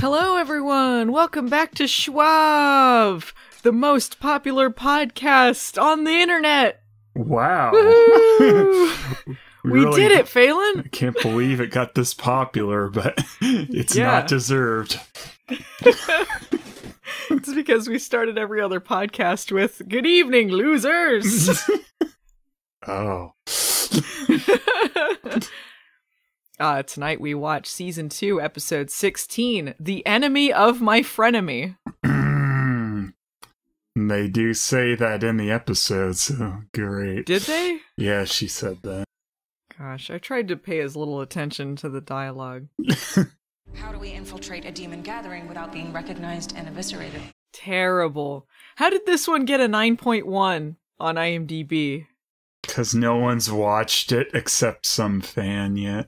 Hello, everyone. Welcome back to Schwab, the most popular podcast on the internet. Wow. We did it, Phelan. I can't believe it got this popular, but it's not deserved. It's because we started every other podcast with, "Good evening, losers." Oh. Tonight we watch Season 2, Episode 16, The Enemy of My Frenemy. They do say that in the episode, so great. Did they? Yeah, she said that. Gosh, I tried to pay as little attention to the dialogue. How do we infiltrate a demon gathering without being recognized and eviscerated? Terrible. How did this one get a 9.1 on IMDb? Because no one's watched it except some fan yet.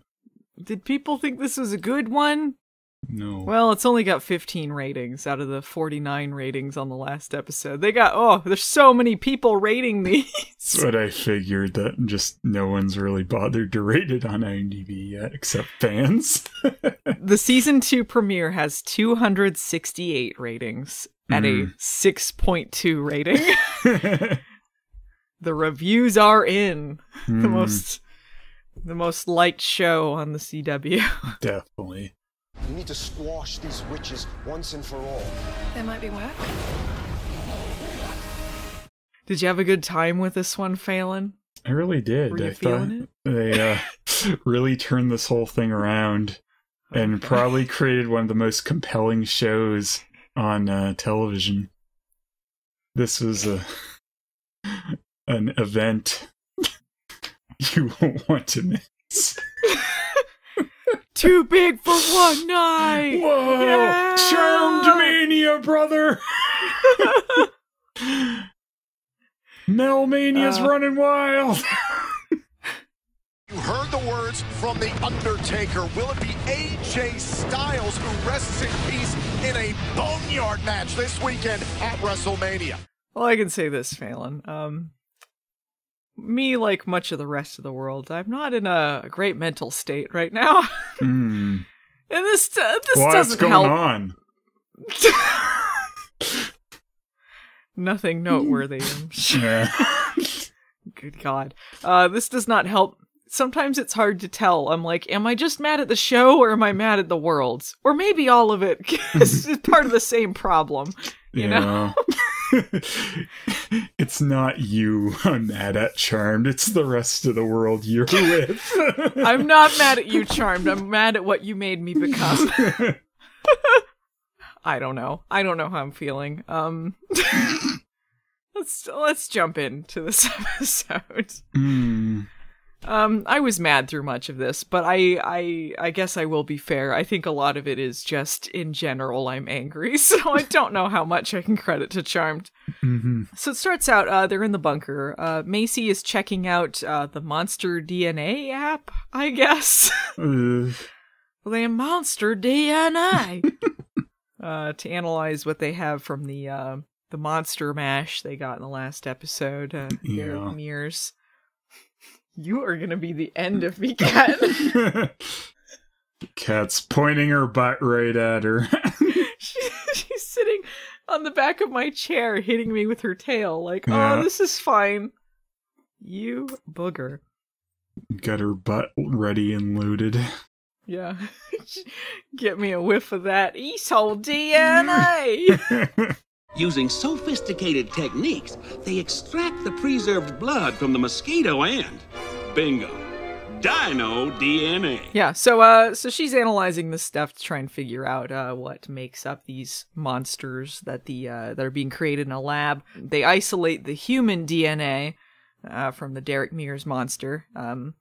Did people think this was a good one? No. Well, it's only got 15 ratings out of the 49 ratings on the last episode. They got, there's so many people rating these. That's what I figured, that just no one's really bothered to rate it on IMDb yet, except fans. The Season 2 premiere has 268 ratings at a 6.2 rating. The reviews are in. The most liked show on the CW. Definitely. You need to squash these witches once and for all. There might be work. Did you have a good time with this one, Phelan? I really did. Were you I feeling thought they really turned this whole thing around and probably created one of the most compelling shows on television. This was an event you won't want to miss. Too big for one night! Whoa! Yeah! Charmed mania, brother! Melmania's running wild! You heard the words from The Undertaker. Will it be AJ Styles who rests in peace in a boneyard match this weekend at WrestleMania? Well, I can say this, Phelan. Me, like much of the rest of the world, I'm not in a great mental state right now. And this doesn't help. What's going on? Nothing noteworthy. Good God. This does not help. Sometimes it's hard to tell. I'm like, am I just mad at the show or am I mad at the world? Or maybe all of it is part of the same problem. You know? It's not you I'm mad at, Charmed. It's the rest of the world you're with. I'm not mad at you, Charmed. I'm mad at what you made me become. I don't know. I don't know how I'm feeling. Let's jump into this episode. I was mad through much of this, but I guess I will be fair. I think a lot of it is just, in general, I'm angry, so I don't know how much I can credit to Charmed. So it starts out, they're in the bunker. Macy is checking out the monster DNA app, I guess. The monster DNA! To analyze what they have from the monster mash they got in the last episode. Their mirrors. You are gonna be the end of me, Cat. Cat's pointing her butt right at her. She's sitting on the back of my chair, hitting me with her tail, like, oh, this is fine. You booger. Got her butt ready and loaded. Yeah. Get me a whiff of that Esol DNA! Using sophisticated techniques, they extract the preserved blood from the mosquito and, bingo, dino DNA. Yeah, so she's analyzing this stuff to try and figure out what makes up these monsters that that are being created in a lab. They isolate the human DNA from the Derek Mears monster, and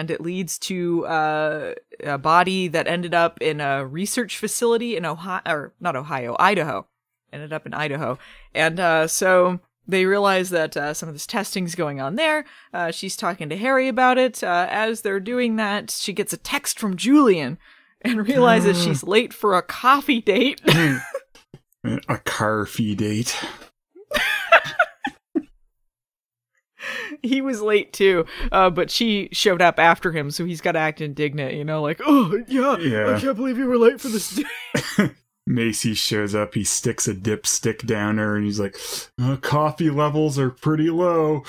it leads to a body that ended up in a research facility in Idaho. Ended up in Idaho. And so they realize that some of this testing's going on there. She's talking to Harry about it. As they're doing that, she gets a text from Julian and realizes she's late for a coffee date. A car-fee date. He was late too, but she showed up after him, so he's got to act indignant, like, oh, yeah, I can't believe you were late for this date. Macy shows up, he sticks a dipstick down her, and he's like, coffee levels are pretty low.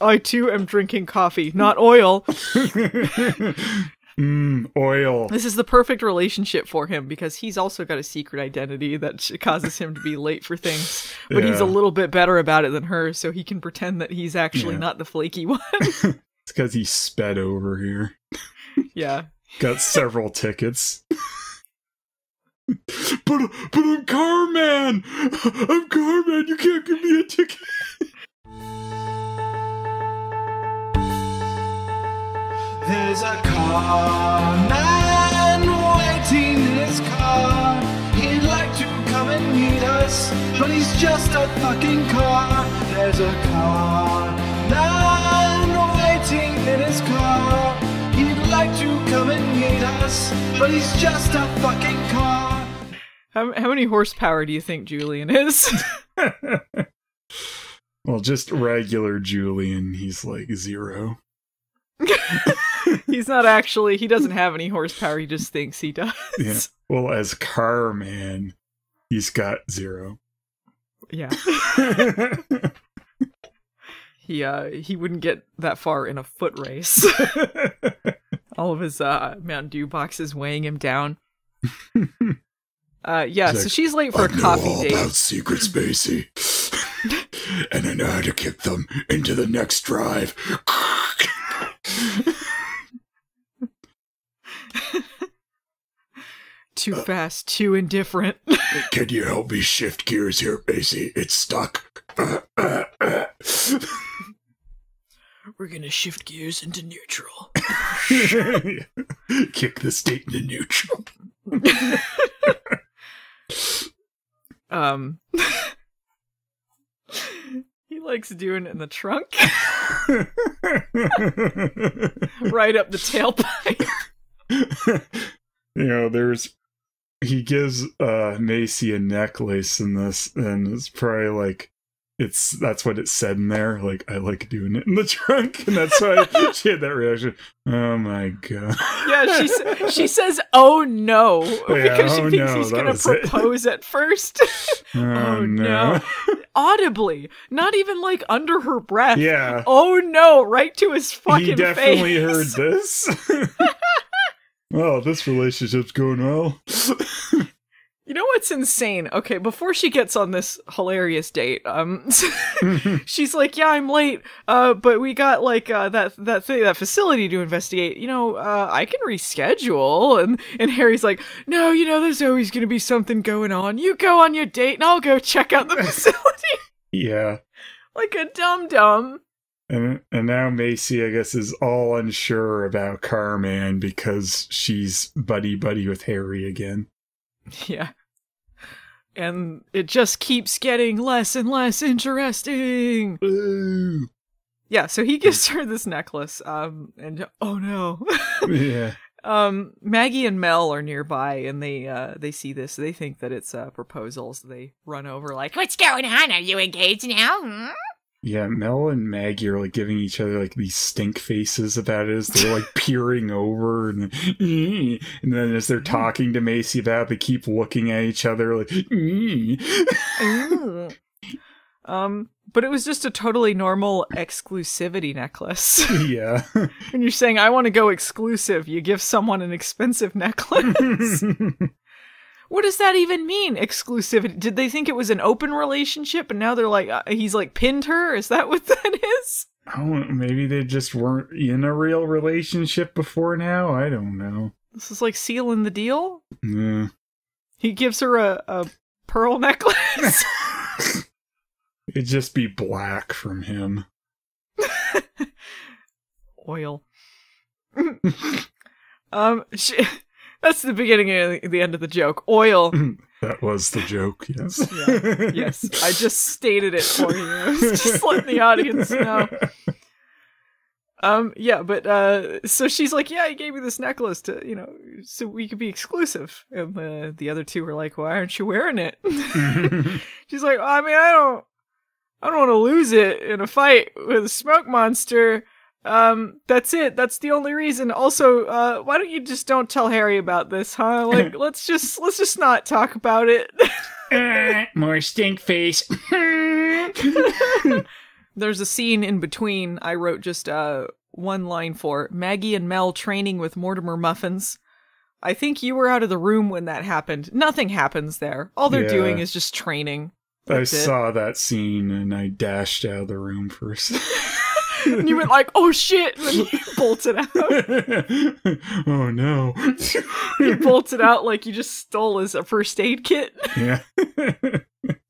I too am drinking coffee, not oil. Oil. This is the perfect relationship for him because he's also got a secret identity that causes him to be late for things. But he's a little bit better about it than her, so he can pretend that he's actually not the flaky one. It's because he sped over here. Yeah. Got several tickets. But I'm Carman! I'm Carman! You can't give me a ticket! There's a car man waiting in his car. He'd like to come and meet us, but he's just a fucking car. There's a car man waiting in his car. He'd like to come and meet us, but he's just a fucking car. How many horsepower do you think Julian is? Well, just regular Julian, he's like 0. He's not actually, he doesn't have any horsepower, he just thinks he does. Yeah. Well, as Carman, he's got 0. Yeah. He wouldn't get that far in a foot race. All of his Mountain Dew boxes weighing him down. Yeah, so she's late for a coffee date. I know all about secrets, Macy. And I know how to kick them into the next drive. Too fast, too indifferent. Can you help me shift gears here, Macy? It's stuck. We're gonna shift gears into neutral. Kick the state into neutral. He likes doing it in the trunk. Right up the tailpipe. He gives Macy a necklace in this, and it's probably like, that's what it said in there, like, I like doing it in the trunk, and that's why she had that reaction. Oh my god. Yeah, she says, oh no, because she thinks he's gonna propose at first. Oh no. Audibly, not even like under her breath. Yeah. Oh no, right to his fucking face. He definitely heard this. Well, this relationship's going well. You know what's insane? Okay, before she gets on this hilarious date, she's like, "Yeah, I'm late, but we got like that facility to investigate. I can reschedule." And Harry's like, "No, there's always gonna be something going on. You go on your date, and I'll go check out the facility." Yeah, like a dum-dum. And now Macy, I guess, is all unsure about Carman because she's buddy-buddy with Harry again. Yeah. And it just keeps getting less and less interesting. Ooh. Yeah, so he gives her this necklace, and oh no. Yeah. Maggie and Mel are nearby, and they see this. They think that it's a proposal, so they run over like, "What's going on? Are you engaged now?" Yeah, Mel and Maggie are like giving each other like these stink faces about it as they're like peering over, and then as they're talking to Macy about it, they keep looking at each other like. But it was just a totally normal exclusivity necklace. Yeah. When you're saying, I want to go exclusive, you give someone an expensive necklace. What does that even mean, exclusivity? Did they think it was an open relationship, and now they're like, he's like pinned her? Is that what that is? Oh, maybe they just weren't in a real relationship before now? I don't know. This is like sealing the deal? Yeah. He gives her a pearl necklace. It'd just be black from him. Oil. That's the beginning and the end of the joke. Oil. That was the joke, yes. Yeah, yes. I just stated it for you. I was just letting the audience know. Yeah, but, so she's like, yeah, he gave me this necklace to, so we could be exclusive. And the other two were like, why aren't you wearing it? She's like, I mean, I don't want to lose it in a fight with a smoke monster. That's it. That's the only reason. Also, why don't you just don't tell Harry about this, huh? Like, let's just not talk about it. More stink face. There's a scene in between I wrote just one line for Maggie and Mel training with Mortimer Muffins. I think you were out of the room when that happened. Nothing happens there. All they're doing is just training. That's I saw that scene and I dashed out of the room first. And you went like, oh shit, and then you bolted out. Oh no. You bolted out like you just stole his first aid kit. Yeah.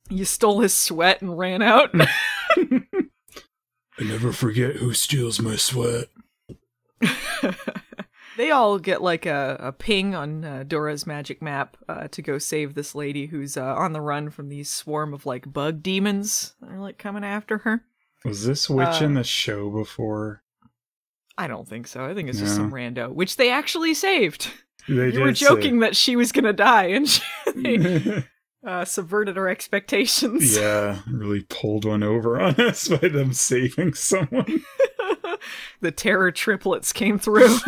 You stole his sweat and ran out. I never forget who steals my sweat. They all get like a ping on Dora's magic map to go save this lady who's on the run from these swarm of like bug demons that are like coming after her. Was this witch in the show before? I don't think so. I think it's just some rando, which they actually saved. You were joking that she was gonna die, and they subverted her expectations. Yeah, really pulled one over on us by them saving someone. The terror triplets came through.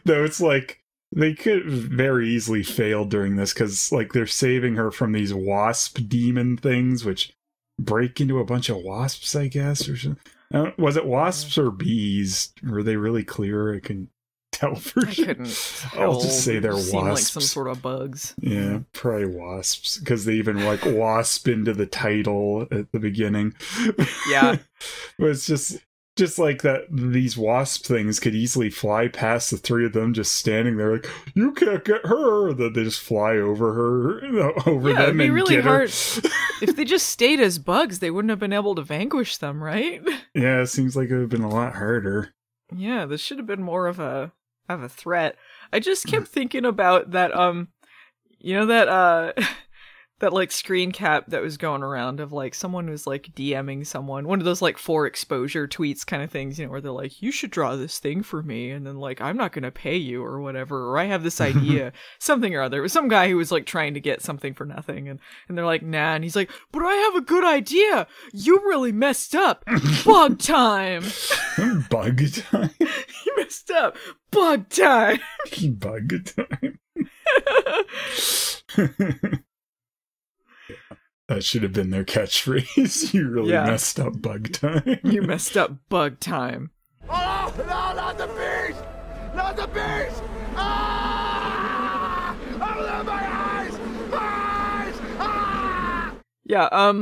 No, it's like they could very easily fail during this because like they're saving her from these wasp demon things, which break into a bunch of wasps, I guess, or something. Was it wasps or bees? Were they really clear? I can tell for sure. I'll just say they're wasps. Like some sort of bugs. Yeah, probably wasps, because they even like wasp into the title at the beginning. Yeah. But it's just like that, these wasp things could easily fly past the three of them just standing there like, you can't get her, that they just fly over her, over them it'd be and really get hard. her. If they just stayed as bugs, they wouldn't have been able to vanquish them, right? Yeah, it seems like it would have been a lot harder. Yeah, this should have been more of a threat. I just kept thinking about that, that like screen cap that was going around of like someone was like DMing someone, one of those like for exposure tweets kind of things, where they're like, you should draw this thing for me, and then like, I'm not gonna pay you or whatever, or I have this idea, something or other. It was some guy who was like trying to get something for nothing, and they're like, nah, and he's like, but I have a good idea, you really messed up. Bug time. Bug time. You messed up. Bug time. Bug time. That should have been their catchphrase. You really messed up bug time. You messed up bug time. Oh, no, not the beast! Not the beast! Ah! Oh, my eyes! My eyes! Ah! Yeah,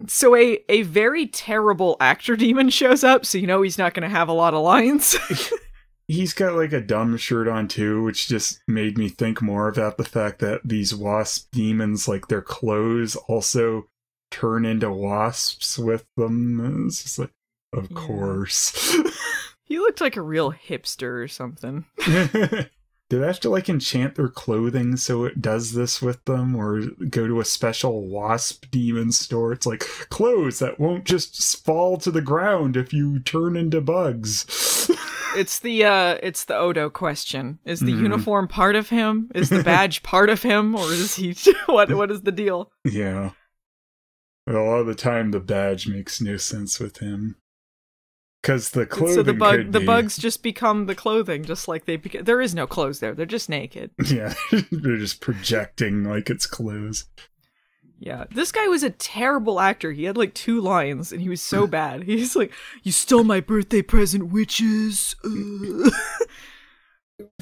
so a very terrible actor demon shows up, so he's not going to have a lot of lines. He's got like a dumb shirt on too, which just made me think more about the fact that these wasp demons, like their clothes also turn into wasps with them. It's just like, of course. He looked like a real hipster or something. Do they have to like enchant their clothing so it does this with them, or go to a special wasp demon store? It's like clothes that won't just fall to the ground if you turn into bugs. It's the Odo question. Is the uniform part of him? Is the badge part of him? Or is he... What is the deal? Yeah. But a lot of the time, the badge makes no sense with him. Because the clothing so the bugs just become the clothing, just like they become... There is no clothes there. They're just naked. Yeah. They're just projecting like it's clothes. Yeah, this guy was a terrible actor. He had like 2 lines, and he was so bad. He's like, you stole my birthday present, witches.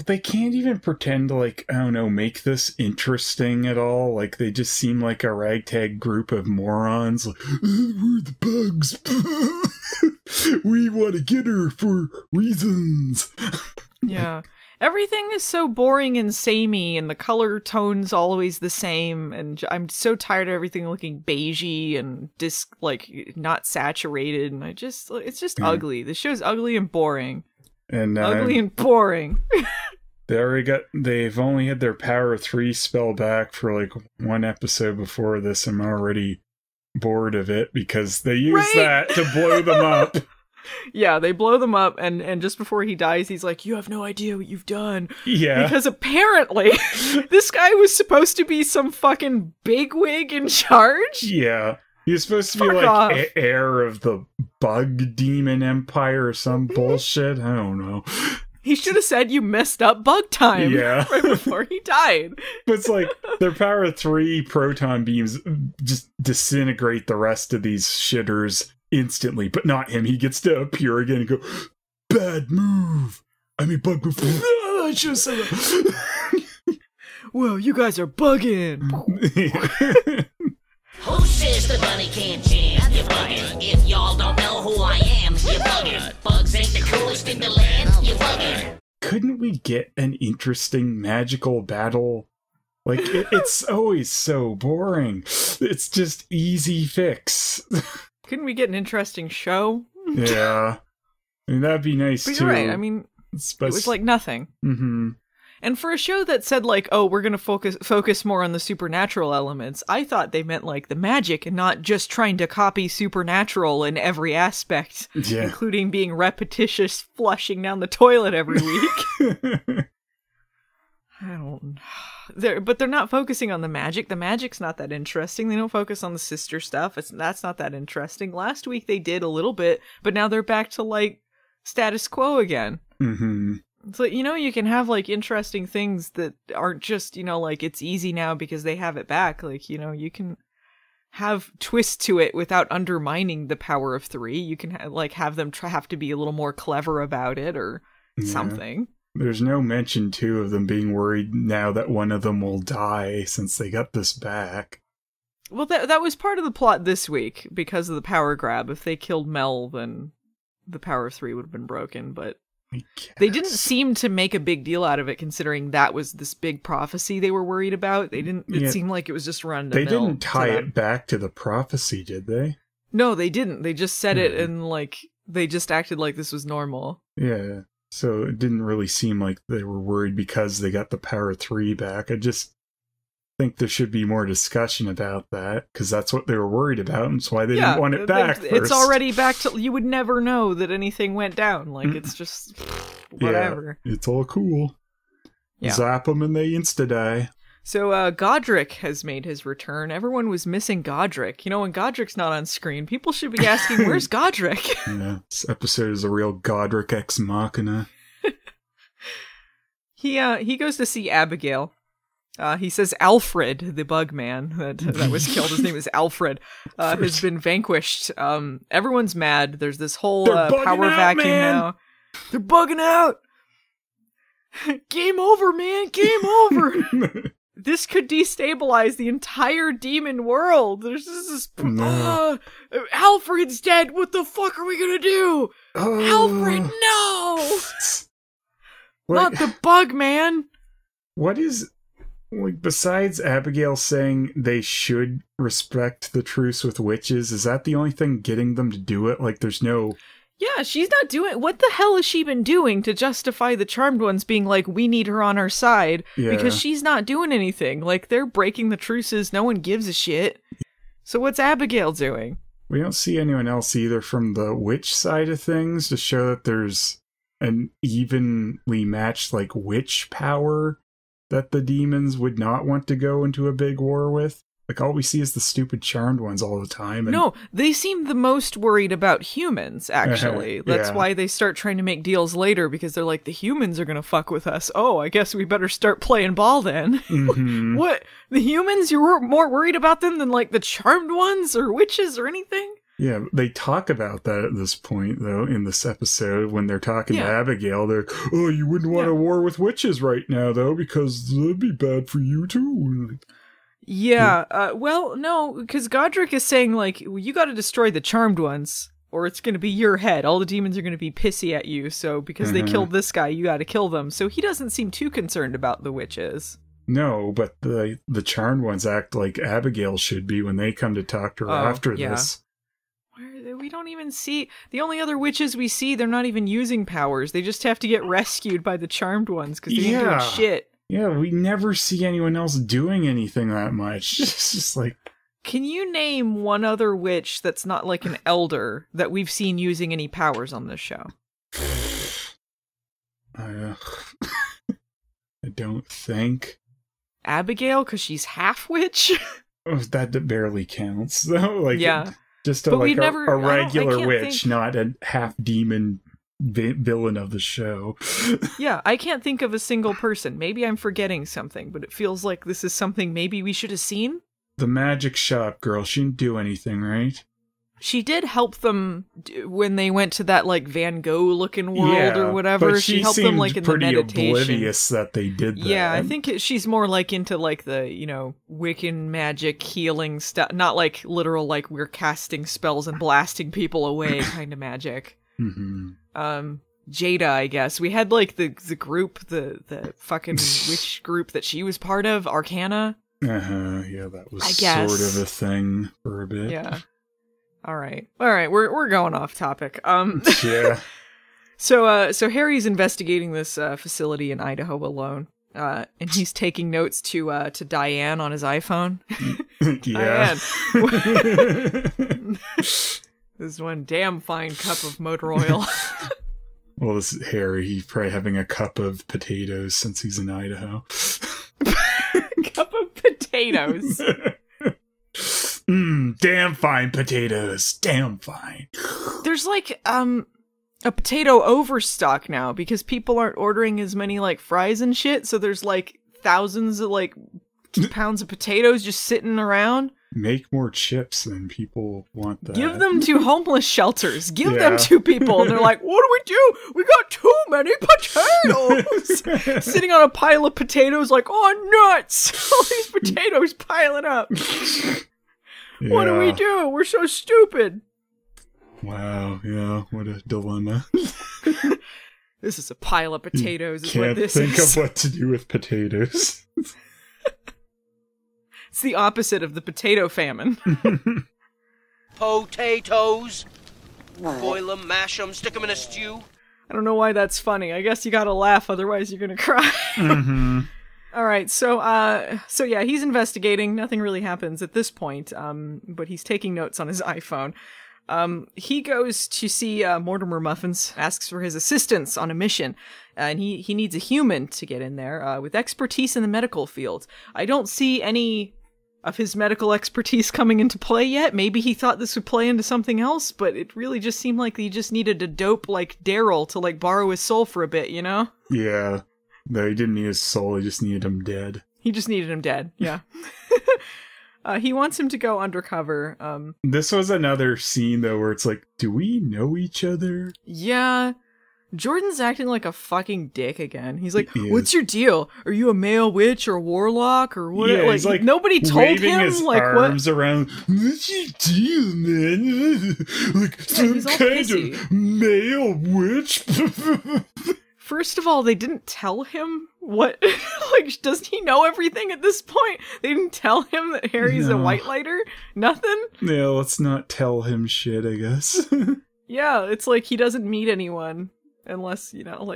They can't even pretend to, like, I don't know, make this interesting at all. Like, they just seem like a ragtag group of morons. Like, we're the bugs. We want to get her for reasons. Yeah. Everything is so boring and samey, and the color tone's always the same, and I'm so tired of everything looking beigey and not saturated, and it's just ugly. The show's ugly and boring. And ugly and boring. They've only had their Power 3 spell back for like 1 episode before this. I'm already bored of it because they use that to blow them up. Yeah, they blow them up, and just before he dies, he's like, you have no idea what you've done. Yeah. Because apparently, this guy was supposed to be some fucking bigwig in charge. Yeah. He's supposed to be like heir of the bug demon empire or some bullshit. I don't know. He should have said you messed up bug time right before he died. But it's like their power 3 proton beams just disintegrate the rest of these shitters instantly, but not him. He gets to appear again and go, bad move. I mean, bug move. I should have said that. Well, you guys are bugging. Who says the bunny can't jam? You bugging. If y'all don't know who I am, you bugging. Bugs ain't the coolest in the land, you bugging. Couldn't we get an interesting magical battle? Like, it's always so boring. It's just easy fix. Couldn't we get an interesting show? Yeah. I mean, that'd be nice, but too. You're right. I mean, it was like nothing. Mm-hmm. And for a show that said, like, oh, we're going to focus more on the supernatural elements, I thought they meant, like, the magic and not just trying to copy supernatural in every aspect, including being repetitious flushing down the toilet every week. I don't know. But they're not focusing on the magic. The magic's not that interesting. They don't focus on the sister stuff. That's not that interesting. Last week they did a little bit, but now they're back to, like, status quo again. Mm-hmm. So, you know, you can have, like, interesting things that aren't just, you know, like, it's easy now because they have it back. Like, you know, you can have twists to it without undermining the power of 3. You can, have them have to be a little more clever about it or something. There's no mention, too, of them being worried now that one of them will die since they got this back. Well, that was part of the plot this week because of the power grab. If they killed Mel, then the power of 3 would have been broken, but they didn't seem to make a big deal out of it, considering that was this big prophecy they were worried about. They didn't. It seemed like it was just run. They didn't tie it back to the prophecy, did they? No, they didn't. They just said it, and like they just acted like this was normal. Yeah. So it didn't really seem like they were worried because they got the power 3 back. I just think there should be more discussion about that, because that's what they were worried about, and that's why they didn't want it back first. It's already back to... You would never know that anything went down. Like, it's just... whatever. Yeah, it's all cool. Yeah. Zap them and they insta-die. So, Godric has made his return. Everyone was missing Godric. You know, when Godric's not on screen, people should be asking, where's Godric? Yeah, this episode is a real Godric ex machina. He goes to see Abigail. He says Alfred, the bug man that was killed, his name is Alfred, has been vanquished. Everyone's mad. There's this whole power vacuum now. They're bugging out! Game over, man! Game over! This could destabilize the entire demon world. There's this... Alfred's dead! What the fuck are we gonna do? Alfred, no! Not the bug man! What is... Like, besides Abigail saying they should respect the truce with witches, is that the only thing getting them to do it? Like, there's no... Yeah, she's not doing... What the hell has she been doing to justify the Charmed Ones being like, we need her on our side? Yeah. Because she's not doing anything. Like, they're breaking the truces. No one gives a shit. So what's Abigail doing? We don't see anyone else either from the witch side of things to show that there's an evenly matched, like, witch power that the demons would not want to go into a big war with. Like, all we see is the stupid Charmed Ones all the time. And... No, they seem the most worried about humans, actually. That's why they start trying to make deals later, because they're like, the humans are gonna fuck with us. Oh, I guess we better start playing ball then. Mm-hmm. What? The humans? You were more worried about them than, like, the Charmed Ones or witches or anything? Yeah, they talk about that at this point, though, in this episode, when they're talking to Abigail. They're, oh, you wouldn't want a war with witches right now, though, because that'd be bad for you, too. Yeah, well, no, because Godric is saying, like, you gotta destroy the Charmed Ones, or it's gonna be your head. All the demons are gonna be pissy at you, so because they killed this guy, you gotta kill them. So he doesn't seem too concerned about the witches. No, but the Charmed Ones act like Abigail should be when they come to talk to her after this. We don't even see... The only other witches we see, they're not even using powers. They just have to get rescued by the Charmed Ones, because they ain't doing shit. Yeah, we never see anyone else doing anything that much. It's just like... Can you name one other witch that's not like an elder that we've seen using any powers on this show? I don't think. Abigail, because she's half witch? That barely counts, though. Like, Yeah. Just But we a never- regular can't witch, think- not a half-demon villain of the show. Yeah, I can't think of a single person. Maybe I'm forgetting something, but it feels like this is something maybe we should have seen. The magic shop girl, she didn't do anything, right? She did help them when they went to that, like, Van Gogh-looking world or whatever. But she helped them, like, in the pretty meditation. oblivious that they did that. Yeah, I think she's more, like, into, like, the, Wiccan magic healing stuff. Not, like, literal, like, we're casting spells and blasting people away kind of magic. Mm-hmm. Jada, I guess. We had, like, the group, the fucking witch group that she was part of, Arcana. Yeah, that was I guess. sort of a thing for a bit. Yeah. All right, we're going off topic. Yeah. So Harry's investigating this facility in Idaho alone, and he's taking notes to Diane on his iPhone. Yeah. Diane, this is one damn fine cup of motor oil. Well, this is Harry. He's probably having a cup of potatoes since he's in Idaho. Cup of potatoes. Damn fine potatoes. Damn fine. There's like a potato overstock now because people aren't ordering as many like fries and shit, so there's like thousands of like pounds of potatoes just sitting around. Make more chips and people want that. Give them to homeless shelters. Give them to people. And they're like, what do? We got too many potatoes. Sitting on a pile of potatoes like, oh, nuts. All these potatoes piling up. What do we do? We're so stupid. Wow, yeah, what a dilemma. This is a pile of potatoes. Is Can't what this think is. of what to do with potatoes. It's the opposite of the potato famine. Potatoes. Boil them, mash them, stick them in a stew. I don't know why that's funny. I guess you gotta laugh, otherwise you're gonna cry. Mm-hmm. All right, so yeah, he's investigating. Nothing really happens at this point, but he's taking notes on his iPhone. He goes to see Mortimer Muffins, asks for his assistance on a mission, and he needs a human to get in there with expertise in the medical field. I don't see any of his medical expertise coming into play yet. Maybe he thought this would play into something else, but it really just seemed like he just needed a dope like Daryl to like borrow his soul for a bit, you know? Yeah. No, he didn't need his soul, he just needed him dead. He just needed him dead, yeah. He wants him to go undercover. This was another scene, though, where it's like, do we know each other? Yeah. Jordan's acting like a fucking dick again. He's like, what's your deal? Are you a male witch or a warlock or what? Yeah, like, he's like nobody told him his like arms what around. What's your deal, man? Like some he's all kind pissy. of male witch? First of all, they didn't tell him what like does he know everything at this point? They didn't tell him that Harry's a white lighter? Nothing? Yeah, let's not tell him shit, I guess. Yeah, it's like he doesn't meet anyone. Unless, you know,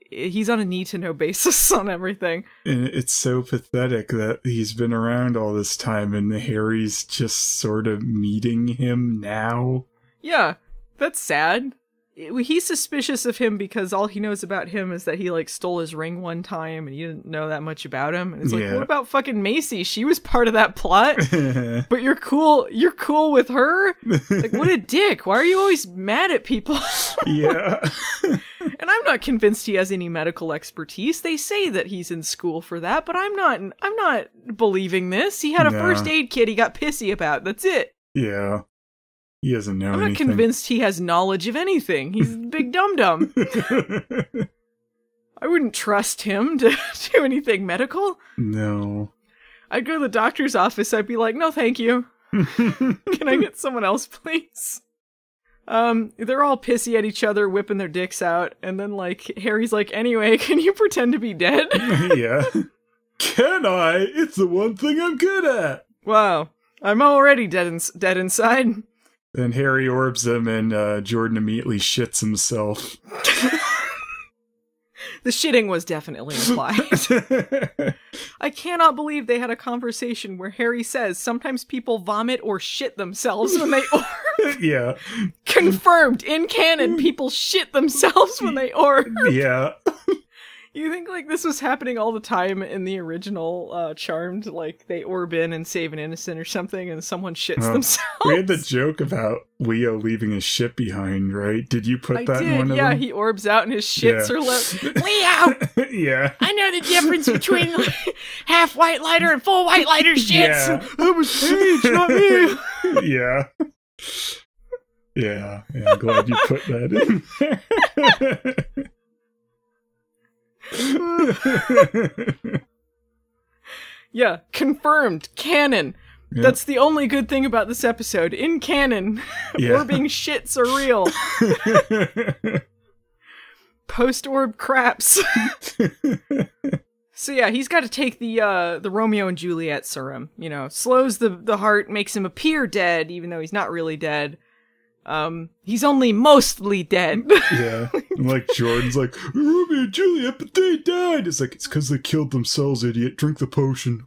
he's on a need-to-know basis on everything. And it's so pathetic that he's been around all this time and Harry's just sort of meeting him now. Yeah, that's sad. He's suspicious of him because all he knows about him is that he, like, stole his ring one time and you didn't know that much about him. And it's like, what about fucking Macy? She was part of that plot. But you're cool with her? Like, what a dick. Why are you always mad at people? Yeah. And I'm not convinced he has any medical expertise. They say that he's in school for that, but I'm not believing this. He had a first aid kit he got pissy about. That's it. Yeah. He doesn't know anything. I'm not convinced he has knowledge of anything. He's a big dum-dum. I wouldn't trust him to do anything medical. No. I'd go to the doctor's office. I'd be like, no, thank you. Can I get someone else, please? They're all pissy at each other, whipping their dicks out. And then, like, Harry's like, anyway, can you pretend to be dead? Yeah. Can I? It's the one thing I'm good at. Wow. I'm already dead inside. Then Harry orbs him, and Jordan immediately shits himself. The shitting was definitely implied. I cannot believe they had a conversation where Harry says sometimes people vomit or shit themselves when they orb. Yeah. Confirmed in canon, people shit themselves when they orb. Yeah. You think, like, this was happening all the time in the original Charmed? Like, they orb in and save an innocent or something, and someone shits themselves? We had the joke about Leo leaving his shit behind, right? Did you put that in one of them? Yeah, he orbs out and his shits are left. Leo! Yeah. I know the difference between half white lighter and full white lighter shits! Yeah. That was Paige, not me! Yeah. Yeah, I'm glad you put that in there. Yeah, confirmed. Canon. Yeah. That's the only good thing about this episode. In canon, orbing shits are real. Post-orb craps. So yeah, he's got to take the Romeo and Juliet serum. You know, slows the heart, makes him appear dead, even though he's not really dead. He's only mostly dead. Yeah. And like Jordan's like, Romeo and Juliet, but they died. It's like, it's because they killed themselves, idiot. Drink the potion.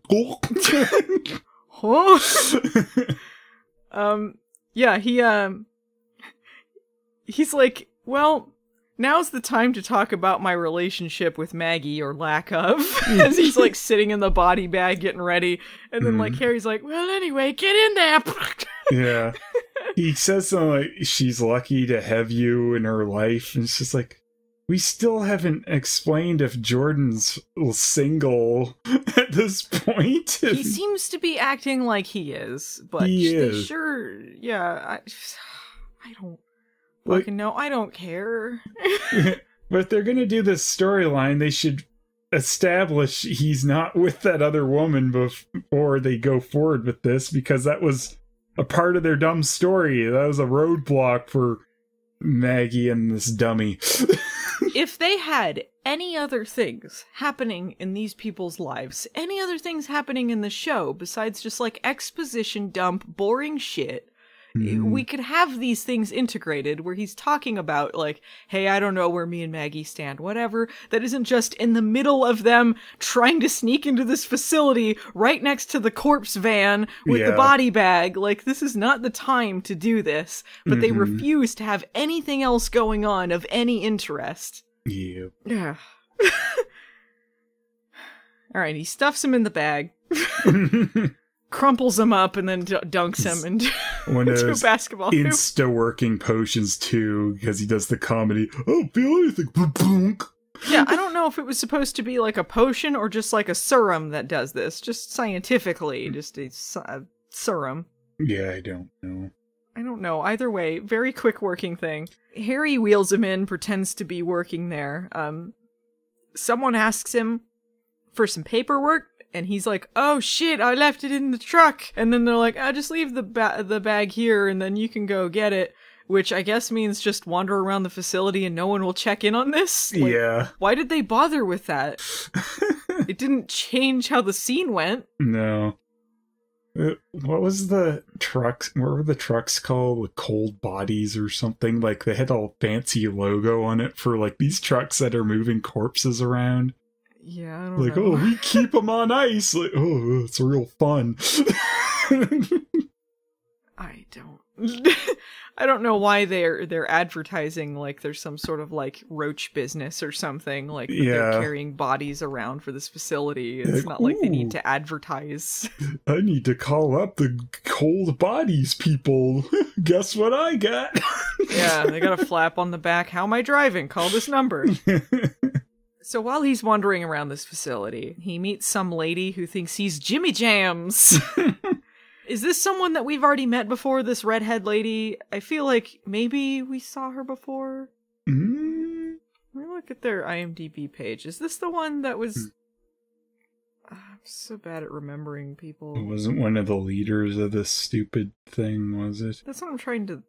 Yeah, he's like, well, now's the time to talk about my relationship with Maggie, or lack of, as he's like sitting in the body bag getting ready, and then like Harry's like, well, anyway, get in there. Yeah. He says something like, she's lucky to have you in her life, and it's just like, we still haven't explained if Jordan's single at this point. He seems to be acting like he is, but sure, yeah, I don't fucking know. I don't care. But if they're gonna do this storyline, they should establish he's not with that other woman before they go forward with this, because that was a part of their dumb story. That was a roadblock for Maggie and this dummy. If they had any other things happening in these people's lives, any other things happening in the show besides just like exposition dump, boring shit, we could have these things integrated where he's talking about like, hey, I don't know where me and Maggie stand, whatever. That isn't just in the middle of them trying to sneak into this facility right next to the corpse van with the body bag. Like, this is not the time to do this, but they refuse to have anything else going on of any interest. Yeah. All right, he stuffs him in the bag. Crumples him up and then dunks him into a basketball hoop. Insta-working potions, too, because he does the comedy. I don't feel anything. Yeah, I don't know if it was supposed to be like a potion or just like a serum that does this. Just scientifically, just a serum. Yeah, I don't know. I don't know. Either way, very quick working thing. Harry wheels him in, pretends to be working there. Someone asks him for some paperwork. And he's like, oh shit, I left it in the truck. And then they're like, just leave the bag here and then you can go get it. Which I guess means just wander around the facility and no one will check in on this. Like, yeah. Why did they bother with that? It didn't change how the scene went. No. What was the trucks? What were the trucks called? The Cold Bodies or something? Like they had a fancy logo on it for like these trucks that are moving corpses around. Yeah, I don't know. Oh, we keep them on ice. Like, oh, it's real fun. I don't know why they're advertising like there's some sort of like roach business or something. Like they're carrying bodies around for this facility. It's not like they need to advertise. I need to call up the Cold Bodies people. Guess what I got? Yeah, they got a flap on the back. How am I driving? Call this number. So while he's wandering around this facility, he meets some lady who thinks he's Jimmy Jams. Is this someone that we've already met before, this redhead lady? I feel like maybe we saw her before. Let me look at their IMDb page. Is this the one that was... I'm so bad at remembering people. It wasn't one of the leaders of this stupid thing, was it? That's what I'm trying to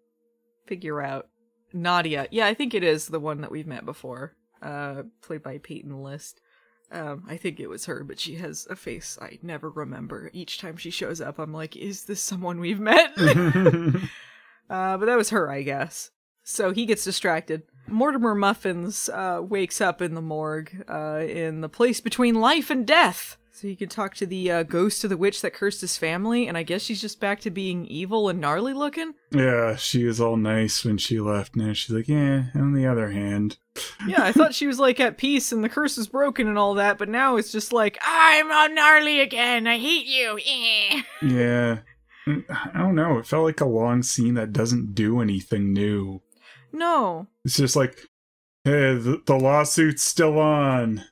figure out. Nadia. Yeah, I think it is the one that we've met before. Played by Peyton List. I think it was her, but she has a face I never remember. Each time she shows up, I'm like, is this someone we've met? But that was her, I guess. So he gets distracted. Mortimer Muffins wakes up in the morgue, in the place between life and death. So he can talk to the ghost of the witch that cursed his family, and I guess she's just back to being evil and gnarly looking? Yeah, she was all nice when she left. Now she's like, yeah, on the other hand. Yeah, I thought she was like at peace and the curse is broken and all that, but now it's just like, I'm all gnarly again, I hate you. Yeah. I don't know, it felt like a long scene that doesn't do anything new. No. It's just like, hey, the lawsuit's still on.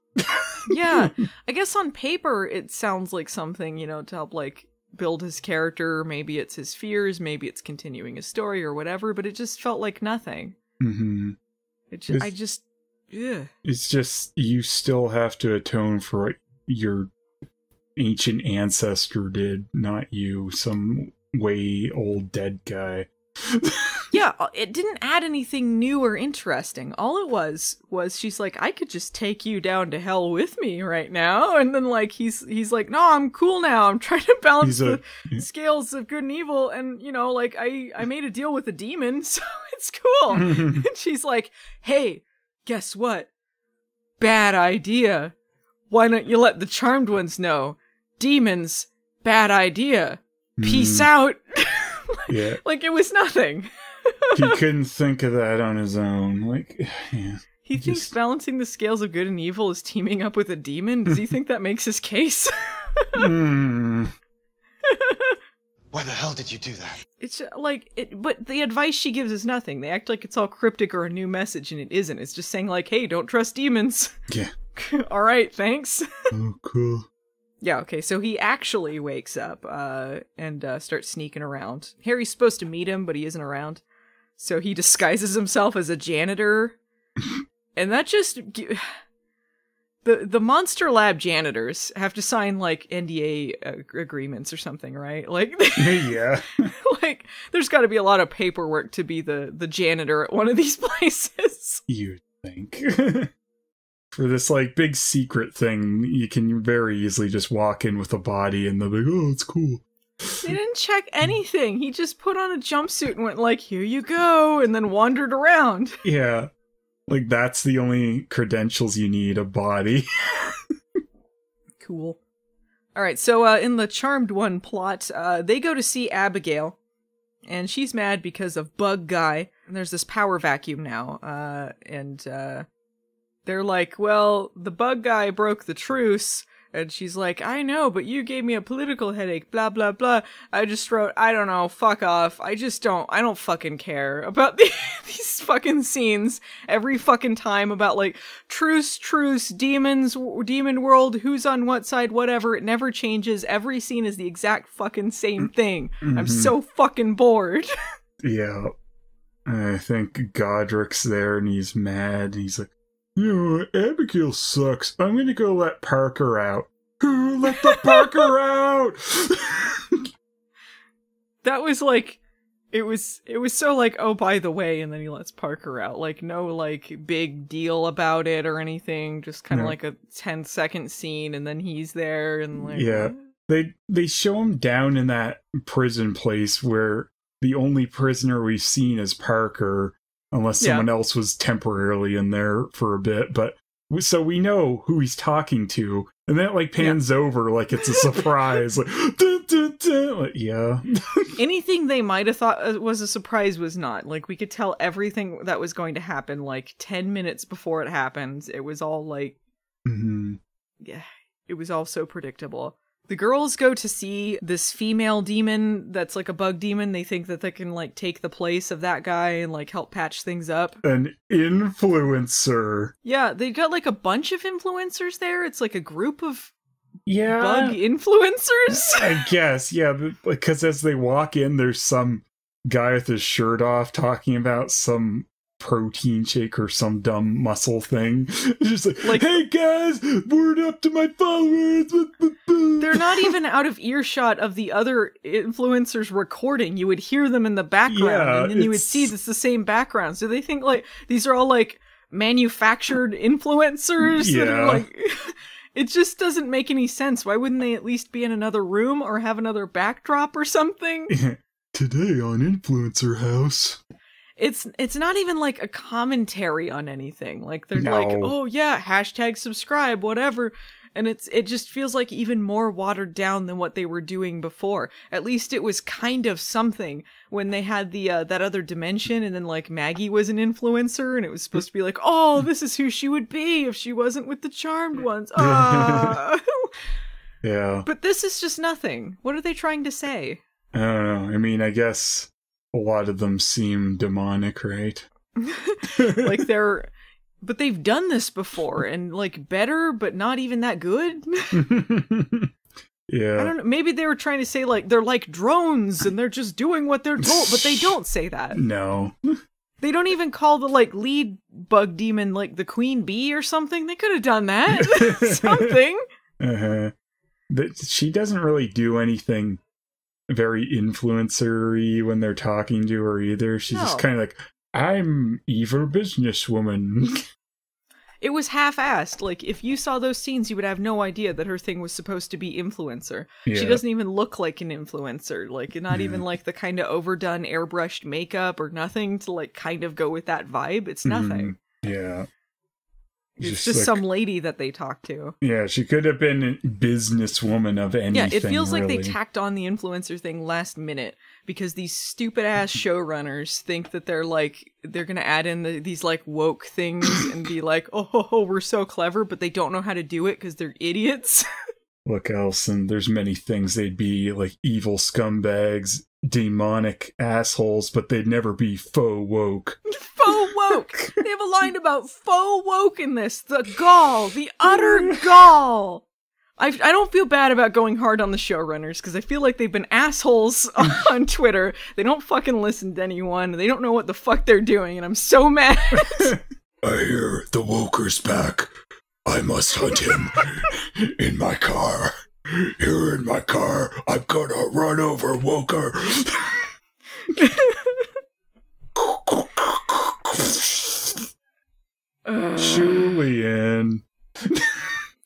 Yeah, I guess on paper it sounds like something, you know, to help like build his character. Maybe it's his fears, maybe it's continuing his story or whatever, but it just felt like nothing. Mm-hmm. It's just, you still have to atone for what your ancient ancestor did, not you, some way old dead guy. Yeah, it didn't add anything new or interesting. All it was she's like, I could just take you down to hell with me right now. And then like he's like, no, I'm cool now. I'm trying to balance the scales of good and evil. And you know, like I made a deal with a demon, so it's cool. And she's like, hey, guess what? Bad idea. Why don't you let the charmed ones know? Demons, bad idea. Peace out. Yeah. Like it was nothing. He couldn't think of that on his own. Like, yeah. He thinks balancing the scales of good and evil is teaming up with a demon? Does he think that makes his case? Why the hell did you do that? It's like, but the advice she gives is nothing. They act like it's all cryptic or a new message, and it isn't. It's just saying like, hey, don't trust demons. Yeah. All right, thanks. Oh, cool. Yeah, okay, so he actually wakes up and starts sneaking around. Harry's supposed to meet him, but he isn't around. So he disguises himself as a janitor. And that just... The Monster Lab janitors have to sign, like, NDA agreements or something, right? Like, yeah. Like, there's got to be a lot of paperwork to be the janitor at one of these places. You'd think. For this, like, big secret thing, you can very easily just walk in with a body and they'll be like, oh, it's cool. They didn't check anything. He just put on a jumpsuit and went like, here you go, and then wandered around. Yeah. Like, that's the only credentials you need, a body. Cool. Alright, so in the Charmed One plot, they go to see Abigail, and she's mad because of Bug Guy. And there's this power vacuum now, and they're like, well, the Bug Guy broke the truce. And she's like, I know, but you gave me a political headache, blah, blah, blah. I just wrote, I don't know, fuck off. I don't fucking care about these fucking scenes every fucking time about, like, truce, demons, demon world, who's on what side, whatever. It never changes. Every scene is the exact fucking same thing. Mm-hmm. I'm so fucking bored. Yeah. I think Godric's there and he's mad. He's like, you know, Abigail sucks. I'm gonna go let Parker out. Let the Parker out! That was like, it was so like, oh, by the way, and then he lets Parker out. Like, no, like, big deal about it or anything. Just kind of like a 10-second scene, and then he's there, and like... Yeah. They show him down in that prison place where the only prisoner we've seen is Parker, unless someone else was temporarily in there for a bit, but so we know who he's talking to, and then it like pans over like it's a surprise. Like, dun, dun, dun. Like, yeah. Anything they might have thought was a surprise was not. Like, we could tell everything that was going to happen like 10 minutes before it happened. It was all like, yeah, it was all so predictable. The girls go to see this female demon that's like a bug demon. They think that they can like take the place of that guy and like help patch things up. An influencer. Yeah, they got like a bunch of influencers there. It's like a group of bug influencers. I guess, yeah, because as they walk in, there's some guy with his shirt off talking about some protein shake or some dumb muscle thing. Just like, hey guys, word up to my followers. They're not even out of earshot of the other influencers recording. You would hear them in the background, and then you would see it's the same background. So they think like these are all like manufactured influencers that are like it just doesn't make any sense. Why wouldn't they at least be in another room or have another backdrop or something? Today on Influencer House. It's not even like a commentary on anything. Like they're like, oh yeah, hashtag subscribe, whatever. And it just feels like even more watered down than what they were doing before. At least it was kind of something when they had the that other dimension, and then like Maggie was an influencer, and it was supposed to be like, oh, this is who she would be if she wasn't with the Charmed ones. Ah. Yeah. But this is just nothing. What are they trying to say? I don't know. I mean, I guess a lot of them seem demonic, right? Like but they've done this before, and like better, but not even that good. Yeah. I don't know. Maybe they were trying to say like they're like drones and they're just doing what they're told, but they don't say that. No. They don't even call the like lead bug demon like the queen bee or something. They could have done that. Something. Uh-huh. She doesn't really do anything very influencer-y when they're talking to her either. She's just kind of like, I'm evil businesswoman. It was half-assed. Like, if you saw those scenes, you would have no idea that her thing was supposed to be influencer. Yeah. She doesn't even look like an influencer. Like, not even like the kind of overdone airbrushed makeup or nothing to like kind of go with that vibe. It's nothing. Yeah. It's just like, some lady that they talk to. Yeah, she could have been a businesswoman of anything. Yeah, it feels like they tacked on the influencer thing last minute because these stupid ass showrunners think that they're gonna add in these like woke things and be like, oh, we're so clever, but they don't know how to do it because they're idiots. Look, Allison, there's many things they'd be like evil scumbags, demonic assholes, but they'd never be faux woke. Faux woke! They have a line about faux woke in this. The gall. The utter gall. I don't feel bad about going hard on the showrunners, because I feel like they've been assholes on Twitter. They don't fucking listen to anyone. They don't know what the fuck they're doing, and I'm so mad. I hear the woker's back. I must hunt him in my car. Here in my car, I'm gonna run over Woker. Julian.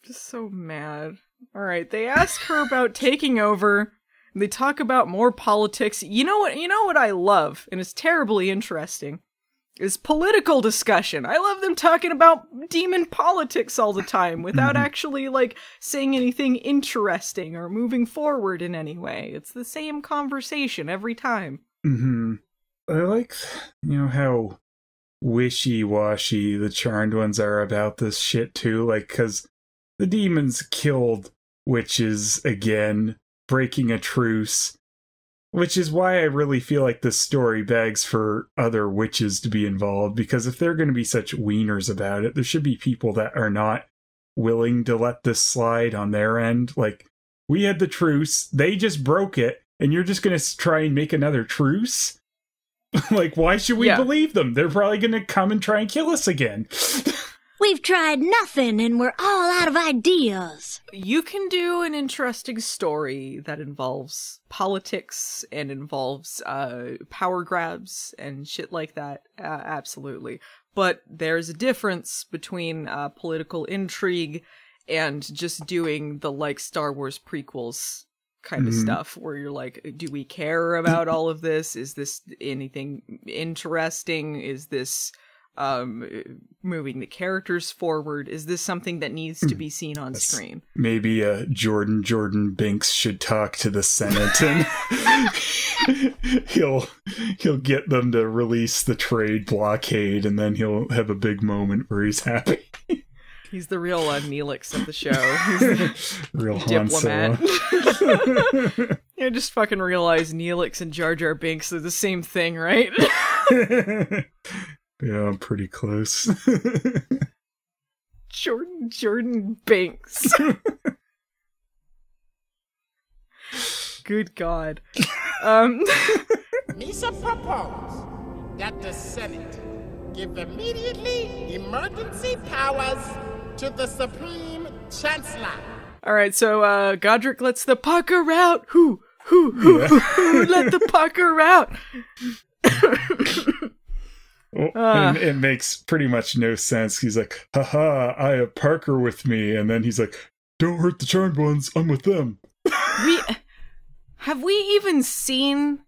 Just so mad. Alright, they ask her about taking over. And they talk about more politics. You know what I love, and it's terribly interesting, is political discussion. I love them talking about demon politics all the time without actually, like, saying anything interesting or moving forward in any way. It's the same conversation every time. Mm-hmm. I like, how wishy-washy the Charmed ones are about this shit, too. Like, because the demons killed witches again, breaking a truce. Which is why I really feel like this story begs for other witches to be involved, because if they're going to be such wieners about it, there should be people that are not willing to let this slide on their end. Like, we had the truce, they just broke it, and you're just going to try and make another truce? Like, why should we believe them? They're probably going to come and try and kill us again. We've tried nothing and we're all out of ideas. You can do an interesting story that involves politics and involves power grabs and shit like that. Absolutely. But there's a difference between political intrigue and just doing the like Star Wars prequels kind of stuff where you're like, do we care about all of this? Is this anything interesting? Is this moving the characters forward? Is this something that needs to be seen on screen? Maybe Jordan Binks should talk to the Senate and he'll get them to release the trade blockade, and then he'll have a big moment where he's happy. He's the real Neelix of the show. He's the real diplomat. I just fucking realized Neelix and Jar Jar Binks are the same thing, right? Yeah, I'm pretty close. Jordan Binks. Good God. Misa propose that the Senate give immediately emergency powers to the Supreme Chancellor. Alright, so Godric lets the pucker out. Who let the pucker out? Well, it makes pretty much no sense. He's like, haha, I have Parker with me. And then he's like, don't hurt the Charmed ones, I'm with them. Have we even seen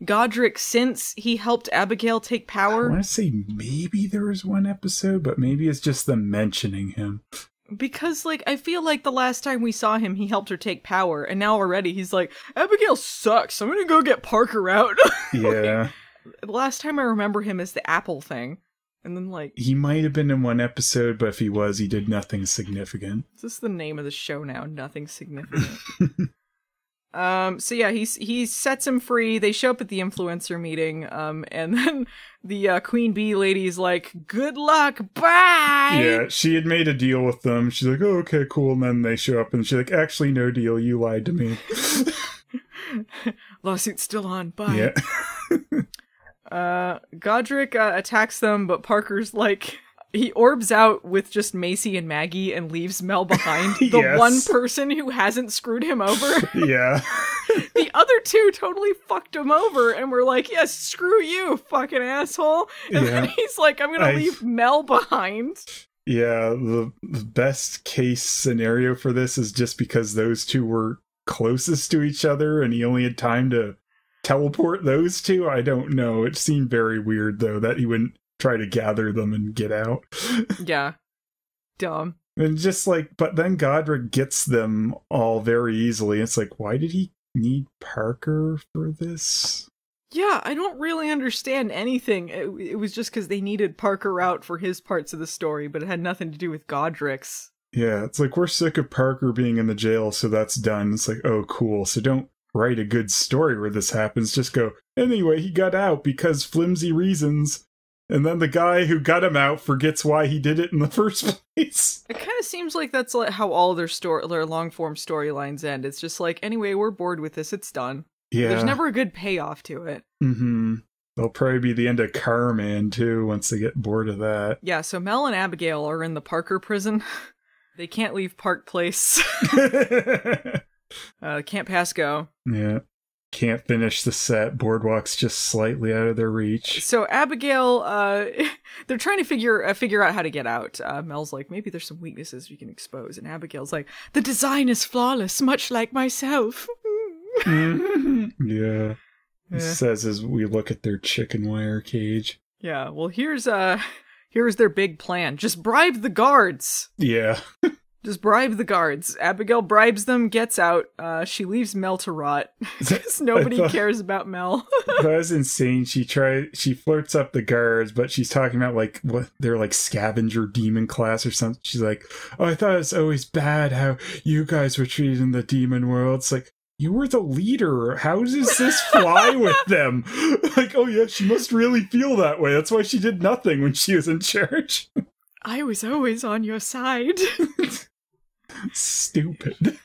Godric since he helped Abigail take power? I want to say maybe there was one episode, but maybe it's just them mentioning him. Because, like, I feel like the last time we saw him, he helped her take power, and now already he's like, Abigail sucks, I'm gonna go get Parker out. Yeah. The last time I remember him is the apple thing. And then, like... He might have been in one episode, but if he was, he did nothing significant. Is this the name of the show now? Nothing significant. So yeah, he sets him free. They show up at the influencer meeting, and then the Queen Bee lady's like, good luck, bye! Yeah, she had made a deal with them. She's like, oh, okay, cool. And then they show up and she's like, actually, no deal. You lied to me. Lawsuit's still on, bye. Yeah. Godric attacks them, but Parker's like... He orbs out with just Macy and Maggie and leaves Mel behind. The Yes. one person who hasn't screwed him over. Yeah. The other two totally fucked him over and were like, yes, screw you, fucking asshole. And then he's like, I'm gonna leave Mel behind. Yeah, the best case scenario for this is just because those two were closest to each other and he only had time to teleport those two. I don't know. It seemed very weird, though, that he wouldn't try to gather them and get out. Yeah. Dumb. And just like, but then Godric gets them all very easily. It's like, why did he need Parker for this? Yeah, I don't really understand anything. It was just because they needed Parker out for his parts of the story, but it had nothing to do with Godric's. Yeah, it's like, we're sick of Parker being in the jail, so that's done. It's like, oh, cool. So don't write a good story where this happens. Just go, anyway, he got out because flimsy reasons. And then the guy who got him out forgets why he did it in the first place. It kind of seems like that's like how all their long-form storylines end. It's just like, anyway, we're bored with this, it's done. Yeah. There's never a good payoff to it. Mm-hmm. There'll probably be the end of Carman, too, once they get bored of that. Yeah, so Mel and Abigail are in the Parker prison. They can't leave Park Place. Can't pass go. Yeah. Can't finish the set. Boardwalk's just slightly out of their reach. So Abigail, they're trying to figure out how to get out. Mel's like, maybe there's some weaknesses we can expose. And Abigail's like, the design is flawless, much like myself. Yeah. He says as we look at their chicken wire cage. Yeah, well, here's their big plan. Just bribe the guards. Yeah. Just bribe the guards. Abigail bribes them, gets out. She leaves Mel to rot. Because nobody cares about Mel. That was insane. She flirts up the guards, but she's talking about like what they're like scavenger demon class or something. She's like, oh, I thought it's always bad how you guys were treated in the demon world. It's like, you were the leader. How does this fly with them? Like, oh yeah, she must really feel that way. That's why she did nothing when she was in charge. I was always on your side. Stupid.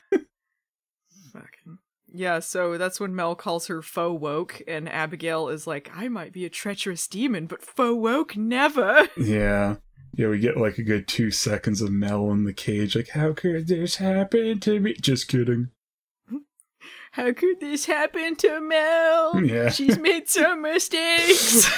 Fucking. Yeah, so that's when Mel calls her faux woke, and Abigail is like, I might be a treacherous demon, but faux woke never. Yeah. Yeah, we get like a good 2 seconds of Mel in the cage, like, how could this happen to me? Just kidding. How could this happen to Mel? Yeah. She's made some mistakes.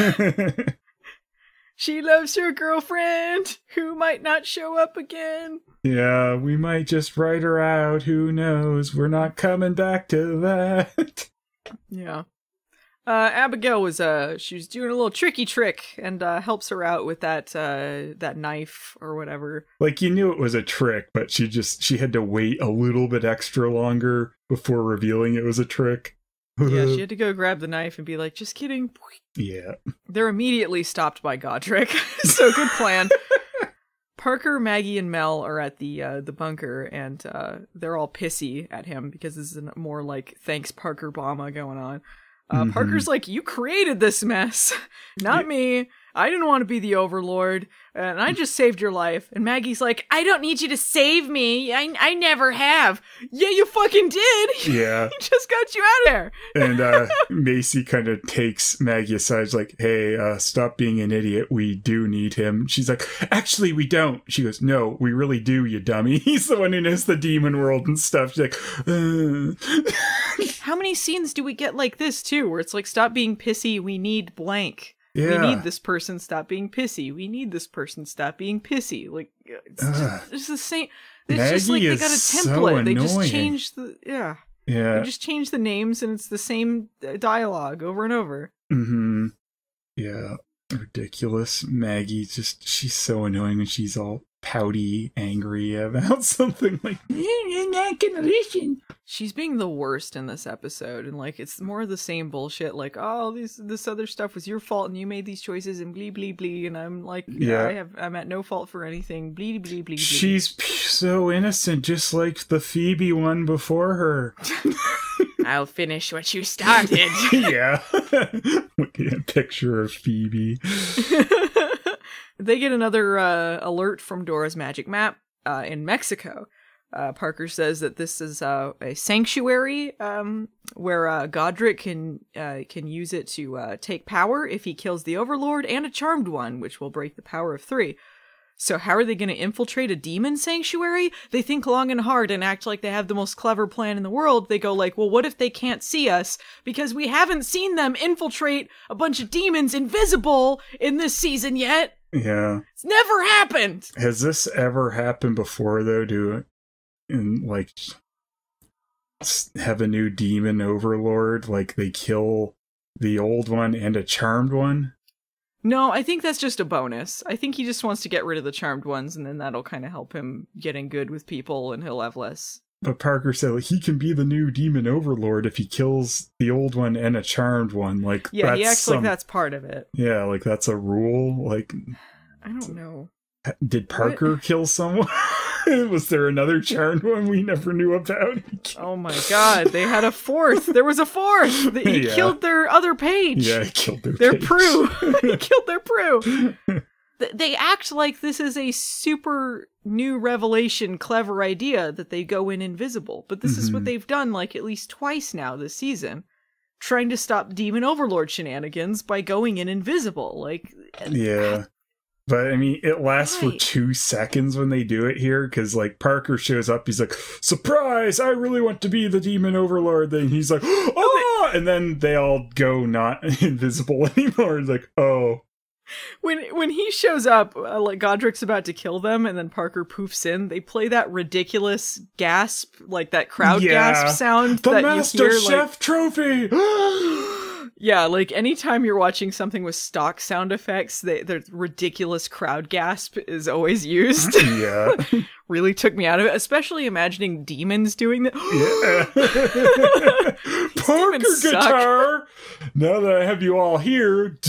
She loves her girlfriend, who might not show up again. Yeah, we might just write her out. Who knows? We're not coming back to that. Yeah. Abigail was she was doing a little tricky trick and helps her out with that knife or whatever. Like, you knew it was a trick, but she had to wait a little bit extra longer before revealing it was a trick. Yeah, she had to go grab the knife and be like, just kidding. Yeah. They're immediately stopped by Godric. So good plan. Parker, Maggie, and Mel are at the bunker, and they're all pissy at him because this is more like thanks Parker Obama going on. Parker's like, you created this mess, not me. I didn't want to be the overlord, and I just saved your life. And Maggie's like, I don't need you to save me. I never have. Yeah, you fucking did. Yeah. He just got you out of there. And Macy kind of takes Maggie aside, like, hey, stop being an idiot. We do need him. She's like, actually, we don't. She goes, no, we really do, you dummy. He's the one who knows the demon world and stuff. She's like, How many scenes do we get like this, too, where it's like, stop being pissy, we need blank. Yeah. We need this person, stop being pissy. We need this person, stop being pissy. Like, it's the same. It's Maggie just like they got a template. So they just changed the, Yeah. They just changed the names and it's the same dialogue over and over. Mm-hmm. Yeah. Ridiculous. Maggie, she's so annoying when she's all pouty, angry about something like, you're not gonna listen. She's being the worst in this episode, and like it's more of the same bullshit. Like, oh, this other stuff was your fault, and you made these choices, and blee blee blee. And I'm like, I'm at no fault for anything. Blee blee blee blee. She's so innocent, just like the Phoebe one before her. I'll finish what you started. Yeah. Looking at a picture of Phoebe. They get another alert from Dora's magic map in Mexico. Parker says that this is a sanctuary where Godric can use it to take power if he kills the Overlord, and a charmed one, which will break the power of 3. So how are they going to infiltrate a demon sanctuary? They think long and hard and act like they have the most clever plan in the world. They go like, well, what if they can't see us? Because we haven't seen them infiltrate a bunch of demons invisible in this season yet. Yeah. It's never happened. Has this ever happened before, though, have a new demon overlord? Like, they kill the old one and a charmed one? No, I think that's just a bonus. I think he just wants to get rid of the charmed ones, and then that'll kind of help him get in good with people, and he'll have less. But Parker said, like, he can be the new demon overlord if he kills the old one and a charmed one. Like, yeah, he acts like that's part of it. Yeah, like that's a rule. Like, I don't know. Did Parker kill someone? Was there another charmed one we never knew about? Oh my god, they had a fourth. There was a fourth. He killed their other page. Yeah, he killed their Prue. He killed their Prue. They act like this is a super new revelation, clever idea that they go in invisible. But this is what they've done like at least twice now this season. Trying to stop Demon Overlord shenanigans by going in invisible. Like, yeah. But, I mean, it lasts for 2 seconds when they do it here, because, like, Parker shows up, he's like, surprise, I really want to be the Demon Overlord. Then he's like, oh! And then they all go not invisible anymore. It's like, oh. When he shows up, like, Godric's about to kill them, and then Parker poofs in, they play that ridiculous gasp, like that crowd gasp sound the that Master you hear, Chef like, trophy! Yeah, like anytime you're watching something with stock sound effects, the ridiculous crowd gasp is always used. Yeah. Really took me out of it, especially imagining demons doing that. Yeah. Parker guitar! Now that I have you all here,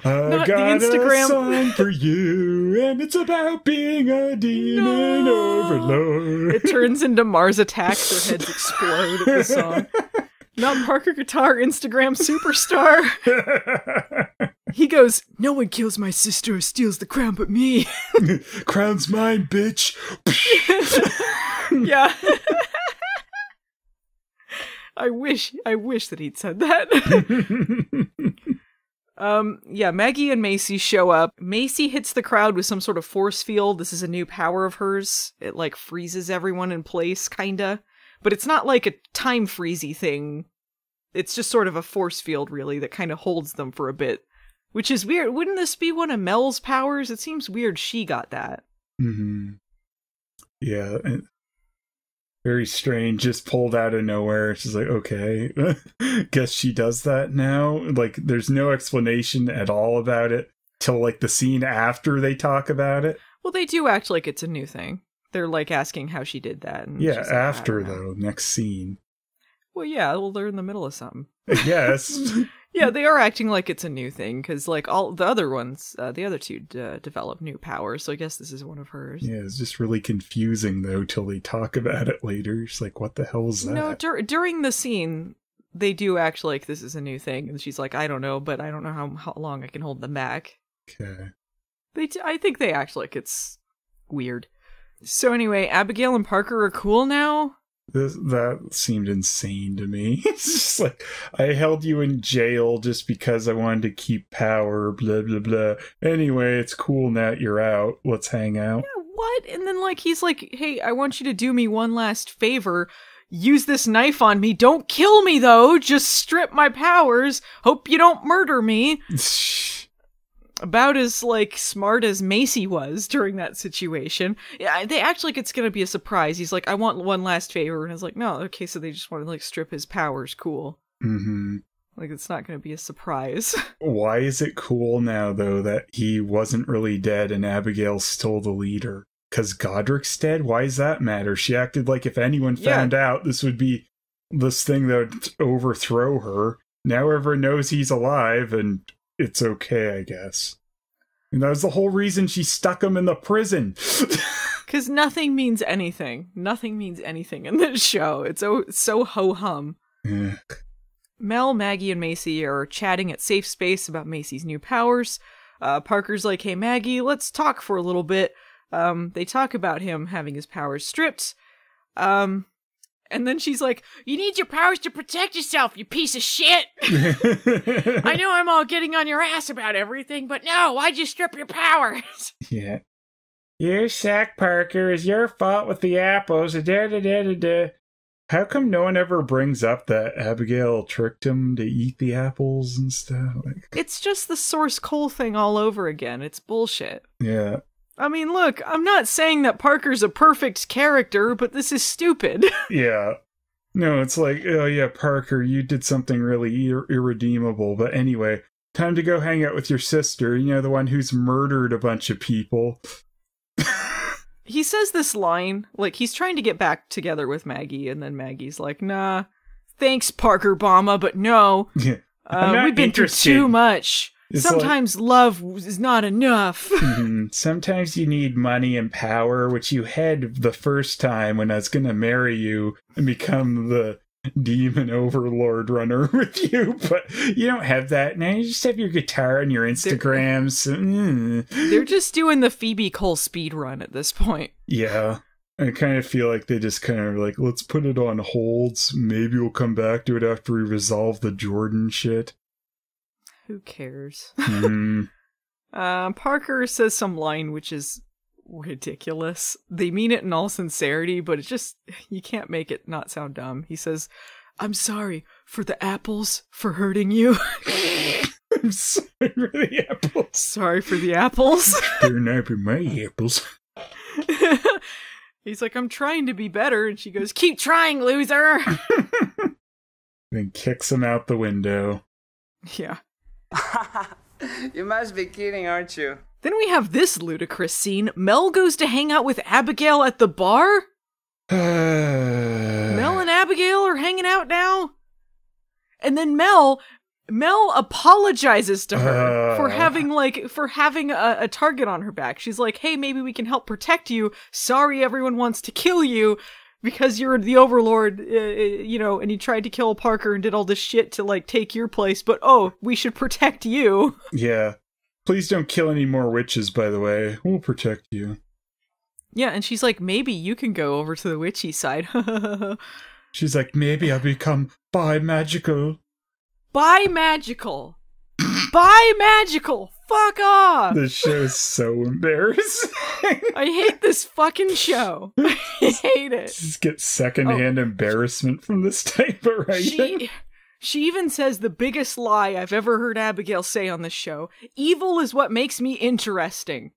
I got a song for you, and it's about being a demon overlord. It turns into Mars Attacks, their heads explode at the song. Not Parker Guitar, Instagram superstar. He goes, no one kills my sister or steals the crown but me. Crown's mine, bitch. Yeah. I wish that he'd said that. Yeah, Maggie and Macy show up. Macy hits the crowd with some sort of force field. This is a new power of hers. It like freezes everyone in place, kinda. But it's not like a time freezy thing. It's just sort of a force field, really, that kind of holds them for a bit. Which is weird. Wouldn't this be one of Mel's powers? It seems weird she got that. Mm-hmm. Yeah. Very strange. Just pulled out of nowhere. She's like, okay. Guess she does that now. Like, there's no explanation at all about it till, like, the scene after they talk about it. Well, they do act like it's a new thing. They're, like, asking how she did that. And yeah, like, after, though. Next scene. Well, yeah, well, they're in the middle of something. Yes. Yeah, they are acting like it's a new thing, because, like, all the other ones, the other two develop new powers, so I guess this is one of hers. Yeah, it's just really confusing, though, till they talk about it later. It's like, what the hell is that? No, during the scene, they do act like this is a new thing, and she's like, I don't know, but I don't know how long I can hold them back. Okay. I think they act like it's weird. So anyway, Abigail and Parker are cool now? That seemed insane to me. It's just like, I held you in jail just because I wanted to keep power, blah, blah, blah. Anyway, it's cool now you're out. Let's hang out. Yeah, what? And then, like, he's like, hey, I want you to do me one last favor. Use this knife on me. Don't kill me, though. Just strip my powers. Hope you don't murder me. About as, like, smart as Macy was during that situation. Yeah, they act like it's gonna be a surprise. He's like, I want one last favor. And I was like, no, okay, so they just want to, like, strip his powers. Cool. Mm-hmm. Like, it's not going to be a surprise. Why is it cool now, though, that he wasn't really dead and Abigail's still the leader? Because Godric's dead? Why does that matter? She acted like if anyone found out, this would be this thing that would overthrow her. Now everyone knows he's alive, and it's okay, I guess. And that was the whole reason she stuck him in the prison. Because nothing means anything. Nothing means anything in this show. It's so ho-hum. Mel, Maggie, and Macy are chatting at Safe Space about Macy's new powers. Parker's like, hey, Maggie, let's talk for a little bit. They talk about him having his powers stripped. And then she's like, you need your powers to protect yourself, you piece of shit. I know I'm all getting on your ass about everything, but no, why'd you strip your powers? Yeah. You sack, Parker. It's your fault with the apples. How come no one ever brings up that Abigail tricked him to eat the apples and stuff? It's just the Source Cole thing all over again. It's bullshit. Yeah. I mean, look, I'm not saying that Parker's a perfect character, but this is stupid. Yeah. No, it's like, oh yeah, Parker, you did something really irredeemable. But anyway, time to go hang out with your sister, you know, the one who's murdered a bunch of people. He says this line, like, he's trying to get back together with Maggie, and then Maggie's like, nah, thanks, Parker Bama, but no. We've been through too much. It's sometimes love is not enough. Sometimes you need money and power, which you had the first time when I was going to marry you and become the demon overlord runner with you. But you don't have that now. You just have your guitar and your Instagrams. They're just doing the Phoebe Cole speed run at this point. Yeah. I kind of feel like they just kind of like, let's put it on holds. Maybe we'll come back to it after we resolve the Jordan shit. Who cares? Parker says some line which is ridiculous. They mean it in all sincerity, but it's just, you can't make it not sound dumb. He says, I'm sorry for the apples for hurting you. I'm sorry for the apples. Sorry for the apples. They're not my apples. He's like, I'm trying to be better. And she goes, keep trying, loser. Then kicks him out the window. Yeah. You must be kidding, aren't you? Then we have this ludicrous scene. Mel goes to hang out with Abigail at the bar? Mel and Abigail are hanging out now? And then Mel apologizes to her for having a target on her back. She's like, hey, maybe we can help protect you. Sorry everyone wants to kill you because you're the overlord, you know, and you tried to kill Parker and did all this shit to, like, take your place, but we should protect you. Yeah. Please don't kill any more witches, by the way. We'll protect you. Yeah, and she's like, maybe you can go over to the witchy side. She's like, maybe I'll become bi-magical. Bi-magical. Bi-magical. Fuck off. This show is so embarrassing. I hate this fucking show. I hate it. Just get secondhand embarrassment from this type of writing. She even says the biggest lie I've ever heard Abigail say on this show. Evil is what makes me interesting.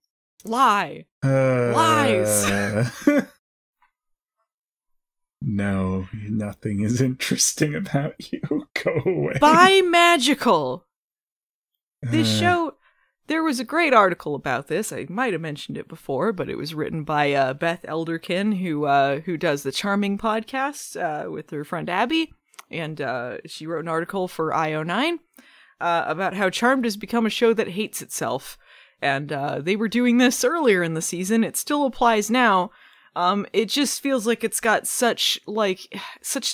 Lie. Lies. No, nothing is interesting about you. Go away. Bi-magical. This show, there was a great article about this. I might have mentioned it before, but it was written by Beth Elderkin, who does the Charming podcast with her friend Abby. And she wrote an article for IO9 about how Charmed has become a show that hates itself. And they were doing this earlier in the season. It still applies now. It just feels like it's got such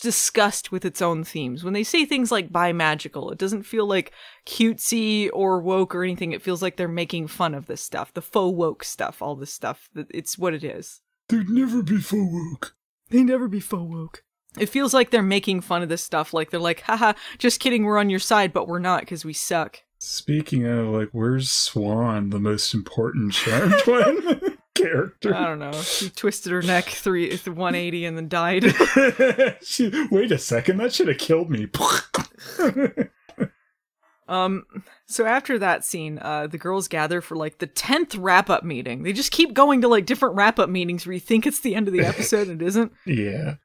disgust with its own themes. When they say things like bi-magical, it doesn't feel like cutesy or woke or anything. It feels like they're making fun of this stuff, the faux woke stuff, all this stuff. It's what it is. They'd never be faux woke. They never be faux woke. It feels like they're making fun of this stuff. Like they're like, haha, just kidding, we're on your side, but we're not because we suck. Speaking of, like, where's Swan, the most important Charmed one? Character. I don't know. She twisted her neck 180 and then died. Wait a second, that should have killed me. So after that scene, the girls gather for like the 10th wrap-up meeting. They just keep going to like different wrap-up meetings where you think it's the end of the episode and it isn't. Yeah.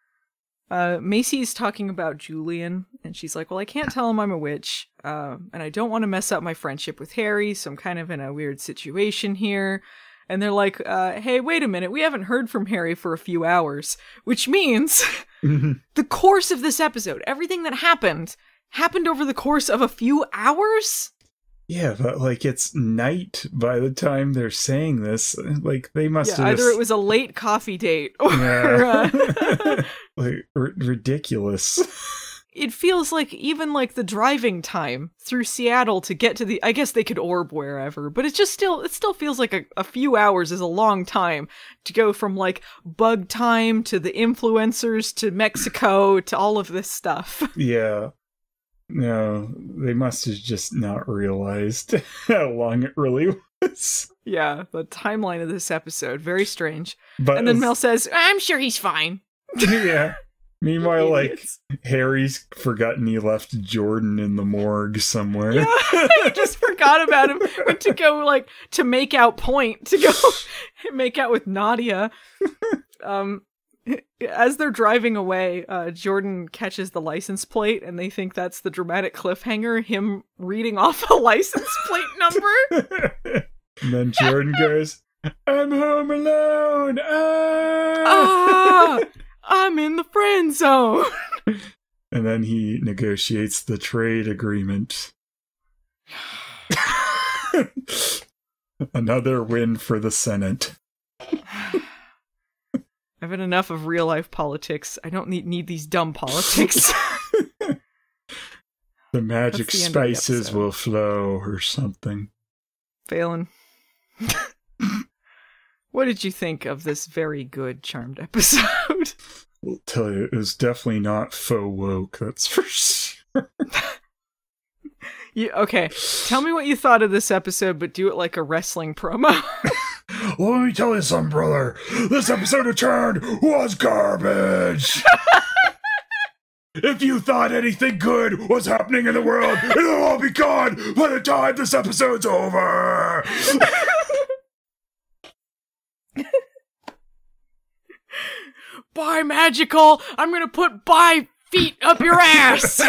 Macy's talking about Julian, and she's like, well, I can't tell him I'm a witch, and I don't want to mess up my friendship with Harry, so I'm kind of in a weird situation here. And they're like, hey, wait a minute, we haven't heard from Harry for a few hours, which means the course of this episode, everything that happened over the course of a few hours? Yeah, but, like, it's night by the time they're saying this. Like, they must have... Either it was a late coffee date, or... like, ridiculous. It feels like even, like, the driving time through Seattle to get to the... I guess they could orb wherever, but it still feels like a few hours is a long time to go from, like, bug time to the influencers to Mexico to all of this stuff. Yeah. No, they must have just not realized how long it really was. Yeah, the timeline of this episode, very strange. And then Mel says, I'm sure he's fine. Yeah. Meanwhile, like, Harry's forgotten he left Jordan in the morgue somewhere. Yeah, I just forgot about him. Went to go, like, to make out point, to go make out with Nadia. As they're driving away, Jordan catches the license plate, and they think that's the dramatic cliffhanger, him reading off a license plate number. And then Jordan goes, I'm home alone! I'm in the friend zone! And then he negotiates the trade agreement. Another win for the Senate. I've had enough of real life politics. I don't need these dumb politics. The magic spices will flow or something. Phelan. What did you think of this very good Charmed episode? I'll tell you, it was definitely not faux woke, that's for sure. Okay, tell me what you thought of this episode, but do it like a wrestling promo. Well, let me tell you something, brother. This episode of Charmed was garbage. If you thought anything good was happening in the world, it'll all be gone by the time this episode's over. Bye, magical. I'm gonna put bye feet up your ass.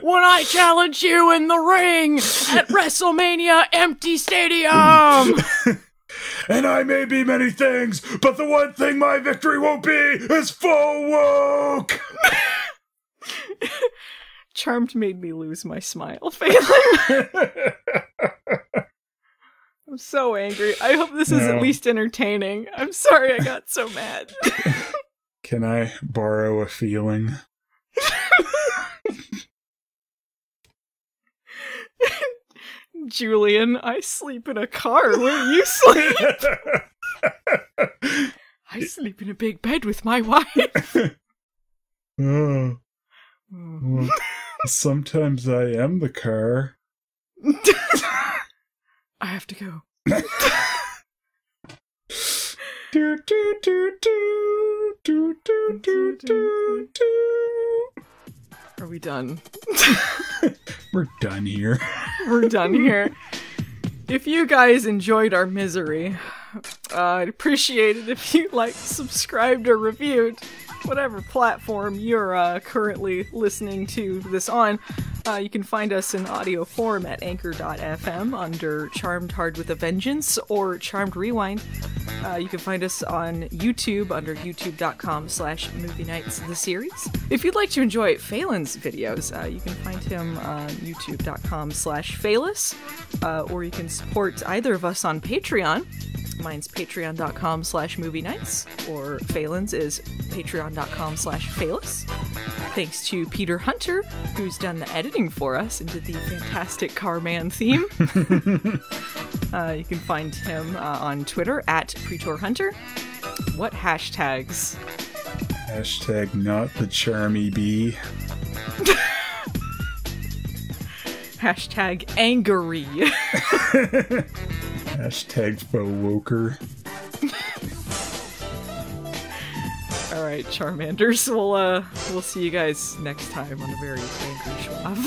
When I challenge you in the ring at WrestleMania Empty Stadium. And I may be many things, but the one thing my victory won't be is faux woke. Charmed made me lose my smile, Phelan. I'm so angry. I hope this is at least entertaining. I'm sorry I got so mad. Can I borrow a feeling? Julian, I sleep in a car where you sleep. I sleep in a big bed with my wife. Well, sometimes I am the car. I have to go. Do, do, do, do, do, do, do, do, do. Are we done? We're done here. We're done here. If you guys enjoyed our misery, I'd appreciate it if you liked, subscribed, or reviewed whatever platform you're currently listening to this on. You can find us in audio form at anchor.fm under Charmed Hard with a Vengeance or Charmed Rewind. You can find us on YouTube under youtube.com/Movie Nights the series. If you'd like to enjoy Phelan's videos, you can find him on youtube.com/Phelis, or you can support either of us on Patreon. Mine's patreon.com/Movie Nights, or Phelan's is patreon.com/Phelis. Thanks to Peter Hunter, who's done the editing for us and did the fantastic Carman theme. You can find him on Twitter at PretorHunter. What hashtags? Hashtag not the charmy bee. Hashtag angery. Hashtag faux woker. All right, Charmanders. We'll see you guys next time on a very angry schwab.